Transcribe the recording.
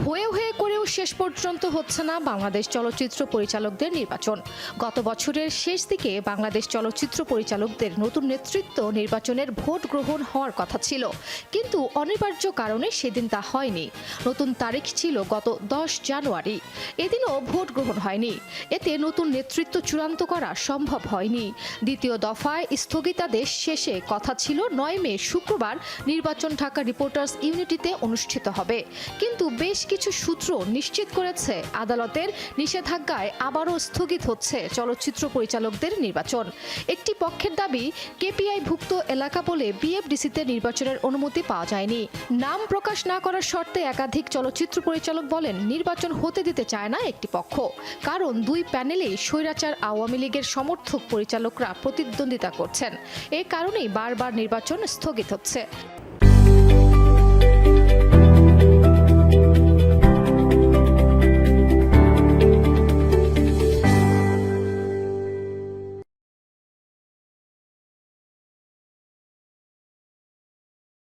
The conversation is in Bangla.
হয়ে করেও শেষ পর্যন্ত হচ্ছে না বাংলাদেশ চলচ্চিত্র পরিচালকদের নির্বাচন। গত বছরের শেষ দিকে বাংলাদেশ চলচ্চিত্র পরিচালকদের নতুন নেতৃত্ব নির্বাচনের ভোট গ্রহণ হওয়ার কথা ছিল, কিন্তু অনিবার্য কারণে সেদিন তা হয়নি। নতুন তারিখ ছিল গত 10 জানুয়ারি। এদিনও ভোট গ্রহণ হয়নি। এতে নতুন নেতৃত্ব চূড়ান্ত করা সম্ভব হয়নি। দ্বিতীয় দফায় স্থগিতাদেশ শেষে কথা ছিল 9 মে শুক্রবার নির্বাচন ঢাকা রিপোর্টার্স ইউনিটিতে অনুষ্ঠিত হবে, কিন্তু বেশ কিছু সূত্র নিশ্চিত করেছে আদালতের নিষেধাজ্ঞায় আবারও স্থগিত হচ্ছে চলচ্চিত্র পরিচালকদের নির্বাচন। একটি পক্ষের দাবি, কেপিআই-ভুক্ত এলাকা বলে বিএফডিসিতে নির্বাচনের অনুমতি পাওয়া যায়নি। নাম প্রকাশ না করার শর্তে একাধিক চলচ্চিত্র পরিচালক বলেন নির্বাচন হতে দিতে চায় না একটি পক্ষ, কারণ দুই প্যানেলেই স্বৈরাচার আওয়ামী লীগের সমর্থক পরিচালকরা প্রতিদ্বন্দ্বিতা করছেন। এ কারণেই বারবার নির্বাচন স্থগিত হচ্ছে।